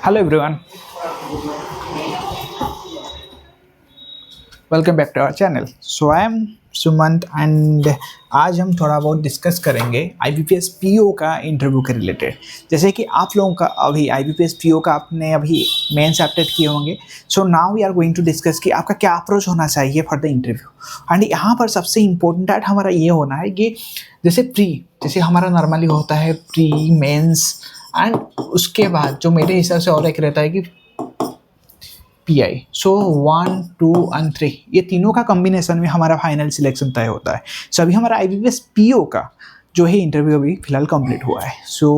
Hello everyone, welcome back to our channel. So I am Sumant and आज हम थोड़ा बहुत डिस्कस करेंगे IBPS PO का इंटरव्यू के रिलेटेड। जैसे कि आप लोगों का अभी IBPS PO का आपने अभी मेंस एटेम्प्ट किए होंगे। So now we are going to discuss कि आपका क्या अप्रोच होना चाहिए फॉर द इंटरव्यू। एंड यहाँ पर सबसे इम्पोर्टेंट ऐड हमारा ये होना है कि जैसे हमारा नॉर्मली होता है प्री मेंस एंड उसके बाद जो मेरे हिसाब से और एक रहता है कि PI। सो 1, 2 एंड 3 ये तीनों का कॉम्बिनेशन में हमारा फाइनल सिलेक्शन तय होता है। सो अभी हमारा IBPS PO का जो है इंटरव्यू अभी फिलहाल कंप्लीट हुआ है। सो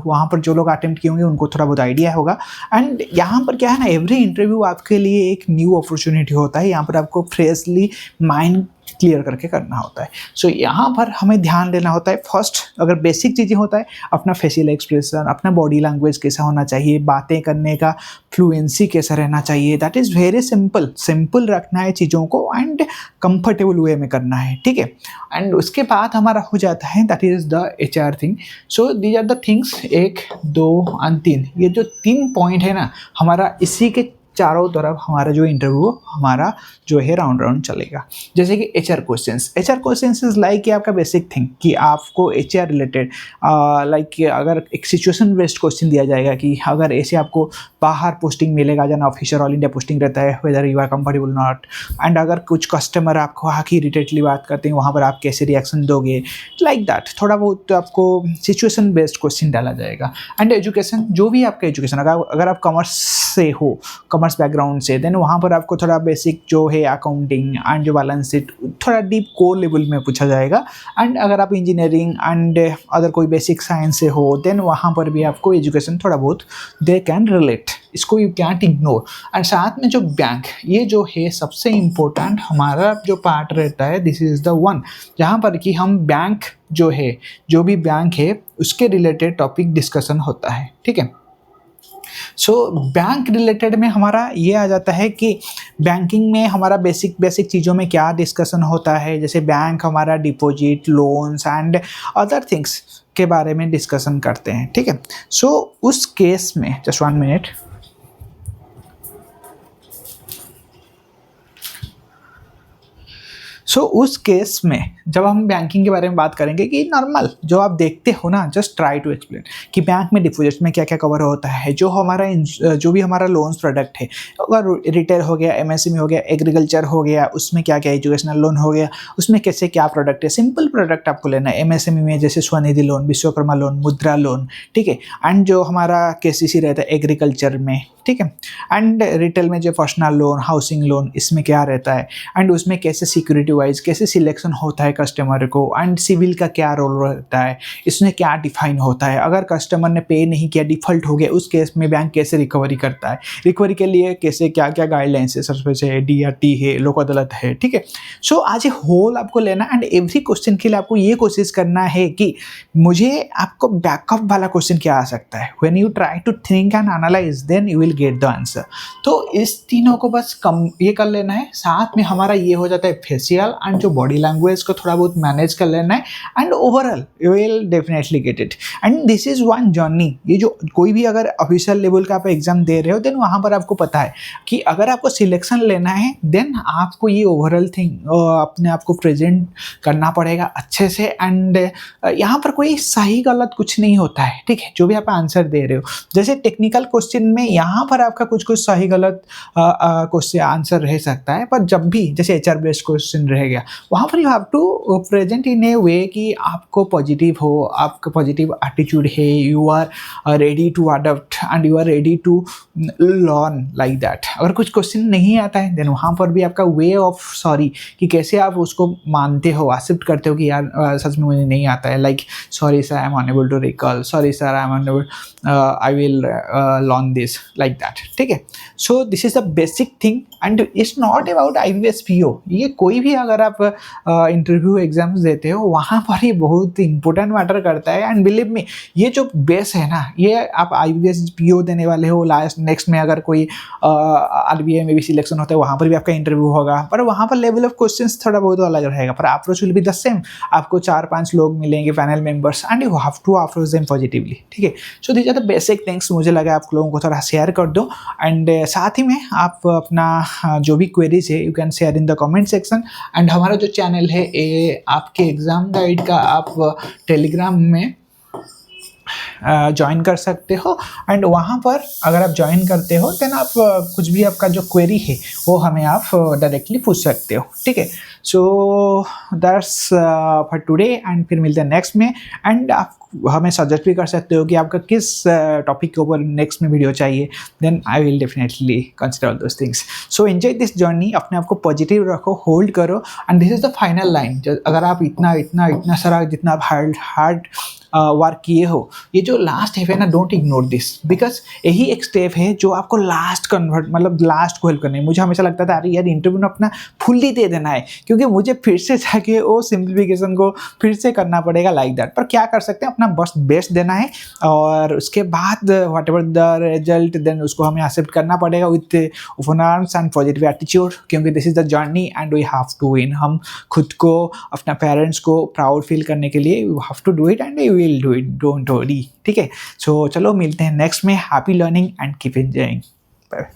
वहाँ पर जो लोग अटेम्प्ट किए होंगे उनको थोड़ा बहुत आइडिया होगा। एंड यहाँ पर क्या है ना, एवरी इंटरव्यू आपके लिए एक न्यू अपॉर्चुनिटी होता है। यहाँ पर आपको फ्रेशली माइंड क्लियर करके करना होता है। सो यहाँ पर हमें ध्यान देना होता है, फर्स्ट अगर बेसिक चीज़ें होता है अपना फेशियल एक्सप्रेशन, अपना बॉडी लैंग्वेज कैसा होना चाहिए, बातें करने का फ्लुएंसी कैसा रहना चाहिए। दैट इज़ वेरी सिंपल रखना है चीज़ों को एंड कंफर्टेबल वे में करना है, ठीक है। एंड उसके बाद हमारा हो जाता है that is the HR thing. So these are the things 1, 2 and 3। ये जो 3 पॉइंट है ना, हमारा इसी के चारों तरफ हमारा जो इंटरव्यू हमारा जो है राउंड चलेगा। जैसे कि HR क्वेश्चंस इज लाइक कि आपका बेसिक थिंग कि आपको HR रिलेटेड लाइक अगर एक सिचुएशन बेस्ड क्वेश्चन दिया जाएगा कि अगर ऐसे आपको बाहर पोस्टिंग मिलेगा, जाना ऑफिसर ऑल इंडिया पोस्टिंग रहता है, whether you are comfortable not. And अगर कुछ कस्टमर आपको आके इरिटेटली बात करते हैं, वहाँ पर आप कैसे रिएक्शन दोगे, लाइक दैट थोड़ा बहुत आपको सिचुएशन बेस्ड क्वेश्चन डाला जाएगा। एंड एजुकेशन, जो भी आपका एजुकेशन, अगर आप कॉमर्स से हो, कॉमर्स बैकग्राउंड से, देन वहाँ पर आपको थोड़ा बेसिक जो है अकाउंटिंग एंड जो बैलेंस शीट थोड़ा डीप कोर लेवल में पूछा जाएगा। एंड अगर आप इंजीनियरिंग एंड अदर कोई बेसिक साइंस से हो, देन वहाँ पर भी आपको एजुकेशन थोड़ा बहुत दे कैन रिलेट, इसको यू कैंट इग्नोर। एंड साथ में जो बैंक, ये जो है सबसे इम्पोर्टेंट हमारा जो पार्ट रहता है, दिस इज़ द वन जहाँ पर कि हम बैंक जो है, जो भी बैंक है उसके रिलेटेड टॉपिक डिस्कशन होता है, ठीक है। सो बैंक रिलेटेड में हमारा ये आ जाता है कि बैंकिंग में हमारा बेसिक चीज़ों में क्या डिस्कशन होता है। जैसे बैंक हमारा deposit, loans and other things के बारे में डिस्कशन करते हैं, ठीक है। सो उस केस में जस्ट 1 मिनट। सो उस केस में जब हम बैंकिंग के बारे में बात करेंगे कि नॉर्मल जो आप देखते हो ना, जस्ट ट्राई टू एक्सप्लेन कि बैंक में डिपॉजिट में क्या क्या कवर होता है, जो भी हमारा लोन्स प्रोडक्ट है, अगर रिटेल हो गया, MSME हो गया, एग्रीकल्चर हो गया, उसमें क्या क्या एजुकेशनल लोन हो गया, उसमें कैसे क्या प्रोडक्ट है। सिंपल प्रोडक्ट आपको लेना है। MSME में जैसे स्वनिधि लोन, विश्वकर्मा लोन, मुद्रा लोन, ठीक है। एंड जो हमारा KCC रहता है एग्रीकल्चर में, ठीक है। एंड रिटेल में जो पर्सनल लोन, हाउसिंग लोन, इसमें क्या रहता है एंड उसमें कैसे सिक्योरिटी वाइज कैसे सिलेक्शन होता है कस्टमर को, एंड सिविल का क्या रोल रहता है, इसमें क्या डिफाइन होता है। अगर कस्टमर ने पे नहीं किया, डिफॉल्ट हो गया, उस केस में बैंक कैसे रिकवरी करता है, रिकवरी के लिए कैसे क्या क्या गाइडलाइंस है, सर्विस है, DRT है, लोक अदालत है, ठीक है। सो आज ए होल आपको लेना एंड एवरी क्वेश्चन के लिए आपको ये कोशिश करना है कि मुझे आपको बैकअप वाला क्वेश्चन क्या आ सकता है। When you try to think and analyse, then you will get the answer. तो इस तीनों को बस कम ये कर लेना है। साथ में हमारा ये हो जाता है फेशियल एंड जो बॉडी लैंग्वेज को थोड़ा बहुत मैनेज कर लेना है and overall you will definitely get it. And this is one journey. ये जो कोई भी अगर ऑफिशियल लेवल का आप एग्जाम दे रहे हो, देन वहाँ पर आपको पता है कि अगर आपको सिलेक्शन लेना है, देन आपको ये ओवरऑल थिंग अपने आप को प्रेजेंट करना पड़ेगा अच्छे से। एंड यहाँ पर कोई सही गलत कुछ नहीं होता है, ठीक है, जो भी आप आंसर दे रहे हो। जैसे टेक्निकल क्वेश्चन में यहाँ पर आपका कुछ सही गलत क्वेश्चन आंसर रह सकता है, पर जब भी जैसे HR बेस्ड क्वेश्चन रह गया, वहाँ पर you have to present in a way कि आपको पॉजिटिव हो, आपका पॉजिटिव एटीट्यूड है, you are ready to adopt and you are ready to learn, like that. अगर कुछ क्वेश्चन नहीं आता है, देन वहाँ पर भी आपका वे ऑफ सॉरी कि कैसे आप उसको मानते हो, एक्सेप्ट करते हो कि यार सच में मुझे नहीं आता है, like sorry sir I am unable to recall, sorry sir I am unable, I will learn this, like that, ठीक है। So this is the basic thing and it's not about IBPS PO। ये कोई भी अगर आप interview exams देते हो, वहाँ पर ये बहुत इंपॉर्टेंट मैटर करता है। एंड बिलीव मी, ये जो बेस है ना, ये आप IBPS पीओ देने वाले हो, लास्ट नेक्स्ट में अगर कोई आरबीआई में भी सिलेक्शन होता है वहाँ पर भी आपका इंटरव्यू होगा, पर वहाँ पर लेवल ऑफ क्वेश्चंस थोड़ा बहुत अलग रहेगा, पर approach will be the same. आपको 4-5 लोग मिलेंगे panel members and you have to approach them positively, ठीक है। So these are the basic things, मुझे लगा आप लोगों को थोड़ा शेयर कर दो। एंड साथ ही में आप अपना जो भी क्वेरीज है you can share in the comment section. And हमारा जो चैनल है ये आपके एग्ज़ाम गाइड का आप टेलीग्राम में ज्वाइन कर सकते हो। एंड वहाँ पर अगर आप ज्वाइन करते हो देन आप कुछ भी आपका जो क्वेरी है वो हमें आप डायरेक्टली पूछ सकते हो, ठीक है। So that's for today and फिर मिलते हैं नेक्स्ट में। एंड आप हमें सजेस्ट भी कर सकते हो कि आपका किस टॉपिक के ऊपर नेक्स्ट में वीडियो चाहिए, then I will definitely consider all those things. So enjoy this journey, अपने आप को पॉजिटिव रखो, होल्ड करो and this is the final line. अगर आप इतना सारा जितना आप हार्ड वर्क किए हो, ये जो लास्ट स्टेप है ना, डोंट इग्नोर दिस, बिकॉज यही एक स्टेप है जो आपको लास्ट कन्वर्ट मतलब लास्ट को हेल्प करना है। मुझे हमेशा लगता था अरे यार इंटरव्यू में अपना फुल्ली दे देना है, क्योंकि मुझे फिर से जाके वो सिंप्लीफिकेशन को फिर से करना पड़ेगा लाइक दैट। पर क्या कर सकते हैं, अपना बस बेस्ट देना है और उसके बाद whatever the result then उसको हमें एक्सेप्ट करना पड़ेगा with open arms and positive attitude, क्योंकि this is the journey and we have to win. हम खुद को, अपना पेरेंट्स को प्राउड फील करने के लिए we have to do it and we will do it, don't worry, ठीक है। सो चलो मिलते हैं नेक्स्ट में। Happy learning and keep enjoying, bye.